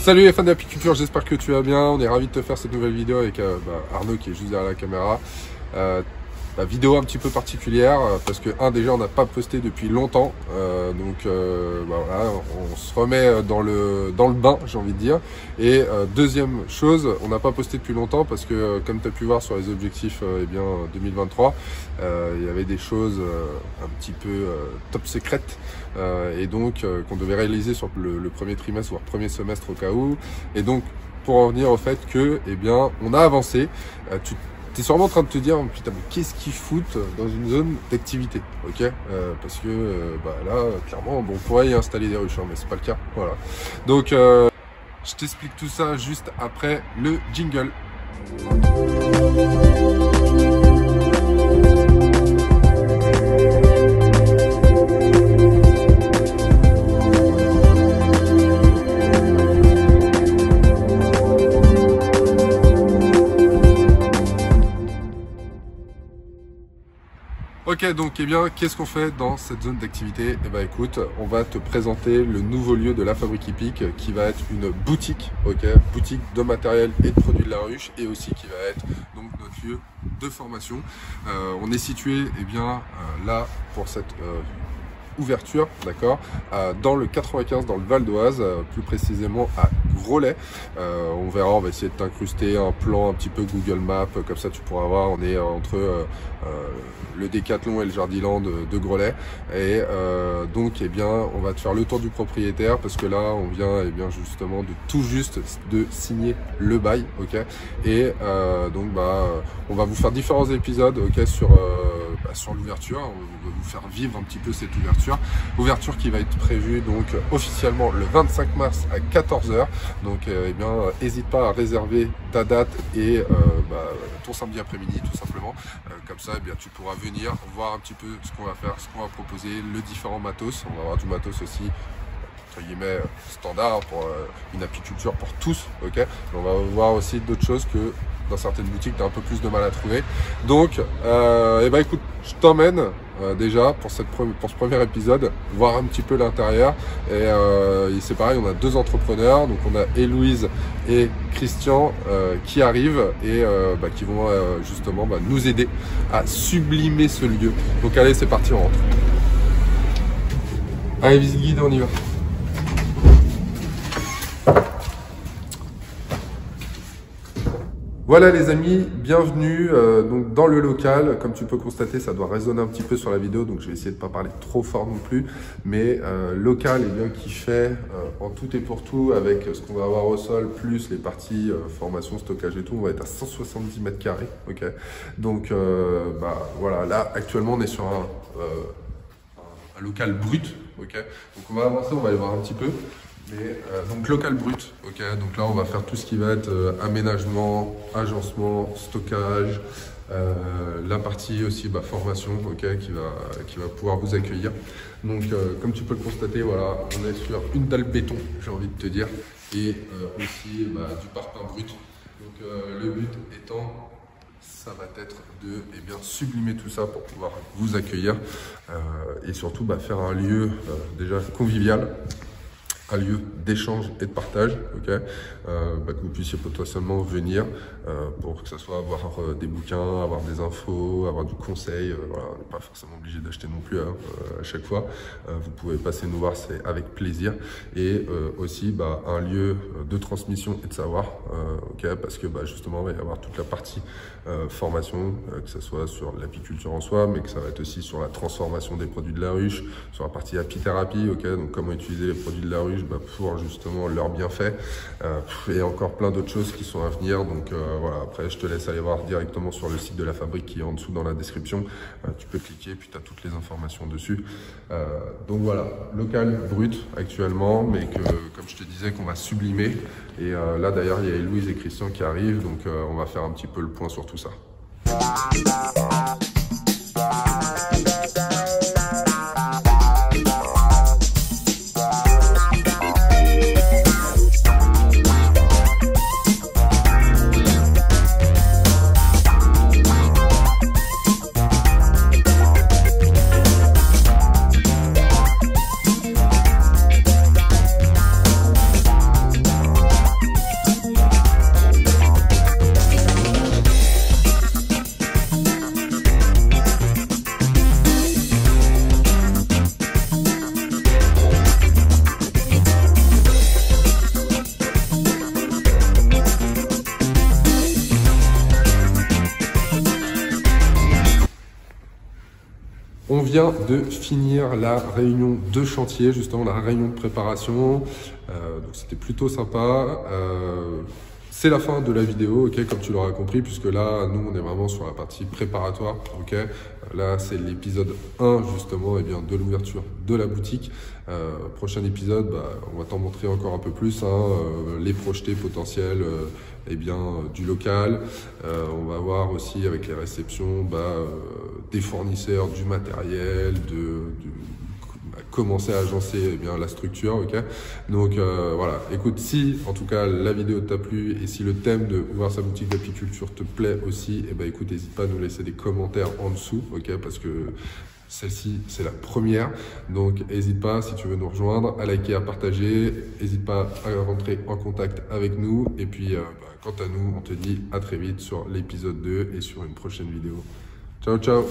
Salut les fans d'apiculture, j'espère que tu vas bien. On est ravis de te faire cette nouvelle vidéo avec Arnaud qui est juste derrière la caméra. Vidéo un petit peu particulière parce que déjà on n'a pas posté depuis longtemps, voilà, on se remet dans le bain, j'ai envie de dire. Et deuxième chose, on n'a pas posté depuis longtemps parce que comme tu as pu voir sur les objectifs 2023, il y avait des choses un petit peu top secrètes et donc qu'on devait réaliser sur le premier trimestre voire premier semestre au cas où. Et donc pour en venir au fait que on a avancé. Tu es sûrement en train de te dire, putain, mais qu'est-ce qu'ils foutent dans une zone d'activité, ok? Parce que là, clairement, on pourrait y installer des ruches, mais c'est pas le cas, voilà. Donc, je t'explique tout ça juste après le jingle. Ok, donc qu'est-ce qu'on fait dans cette zone d'activité? Écoute, on va te présenter le nouveau lieu de la Fabrique Hippique qui va être une boutique, ok, boutique de matériel et de produits de la ruche, et aussi qui va être donc notre lieu de formation. On est situé là pour cette ouverture, d'accord, dans le 95, dans le Val d'Oise, plus précisément à Groslay. On verra, on va essayer de t'incruster un plan un petit peu Google Maps, comme ça tu pourras voir, on est entre le Décathlon et le Jardiland de Groslay. Et donc on va te faire le tour du propriétaire parce que là on vient justement de tout juste de signer le bail, ok. Et on va vous faire différents épisodes, ok, sur l'ouverture. On va vous faire vivre un petit peu cette ouverture qui va être prévue donc officiellement le 25 mars à 14 h. Donc n'hésite pas à réserver ta date et ton samedi après-midi tout simplement. Comme ça tu pourras venir voir un petit peu ce qu'on va faire, ce qu'on va proposer, le différent matos. On va avoir du matos aussi entre guillemets standard pour une apiculture pour tous, ok. Mais on va voir aussi d'autres choses que dans certaines boutiques tu as un peu plus de mal à trouver. Donc écoute, je t'emmène déjà pour ce premier épisode voir un petit peu l'intérieur. Et c'est pareil, on a deux entrepreneurs, donc on a Héloïse et Christian qui arrivent et qui vont justement nous aider à sublimer ce lieu. Donc allez, c'est parti, on rentre. Allez, visite guidée, on y va. Voilà les amis, bienvenue donc dans le local. Comme tu peux constater, ça doit résonner un petit peu sur la vidéo, donc je vais essayer de pas parler trop fort non plus. Mais local qui fait en tout et pour tout avec ce qu'on va avoir au sol, plus les parties formation, stockage et tout, on va être à 170 mètres carrés, ok. Donc voilà, là actuellement on est sur un local brut, ok. Donc on va avancer, on va aller voir un petit peu. Mais donc local brut, ok. Donc là on va faire tout ce qui va être aménagement, agencement, stockage, la partie aussi formation, ok, qui va pouvoir vous accueillir. Donc comme tu peux le constater, voilà, on est sur une dalle béton, j'ai envie de te dire, et aussi du parpaing brut. Donc le but étant, ça va être de sublimer tout ça pour pouvoir vous accueillir et surtout faire un lieu déjà convivial, un lieu d'échange et de partage, ok, que vous puissiez potentiellement venir pour que ce soit avoir des bouquins, avoir des infos, avoir du conseil, voilà, on n'est pas forcément obligé d'acheter non plus à chaque fois. Vous pouvez passer nous voir, c'est avec plaisir. Et aussi un lieu de transmission et de savoir, ok, parce que justement il va y avoir toute la partie formation, que ce soit sur l'apiculture en soi, mais que ça va être aussi sur la transformation des produits de la ruche, sur la partie apithérapie, ok, donc comment utiliser les produits de la ruche pour justement leurs bienfaits, et encore plein d'autres choses qui sont à venir. Donc voilà, après je te laisse aller voir directement sur le site de la fabrique qui est en dessous dans la description. Tu peux cliquer, puis tu as toutes les informations dessus. Donc voilà, local brut actuellement, mais que comme je te disais qu'on va sublimer. Et là d'ailleurs il y a Héloïse et Christian qui arrivent, donc on va faire un petit peu le point sur tout ça. vient de finir la réunion de chantier, justement la réunion de préparation. Donc c'était plutôt sympa. C'est la fin de la vidéo, ok, comme tu l'auras compris, puisque là, nous, on est vraiment sur la partie préparatoire, ok. Là, c'est l'épisode 1, justement, et bien, de l'ouverture de la boutique. Prochain épisode, on va t'en montrer encore un peu plus, les projetés potentiels eh bien, du local. On va voir aussi avec les réceptions des fournisseurs, du matériel, commencer à agencer eh bien, la structure, ok. Donc voilà, écoute, si en tout cas la vidéo t'a plu et si le thème de ouvrir sa boutique d'apiculture te plaît aussi, eh ben écoute, n'hésite pas à nous laisser des commentaires en dessous, ok, parce que celle-ci c'est la première, donc n'hésite pas si tu veux nous rejoindre, à liker, à partager, n'hésite pas à rentrer en contact avec nous, et puis quant à nous, on te dit à très vite sur l'épisode 2 et sur une prochaine vidéo. Ciao, ciao.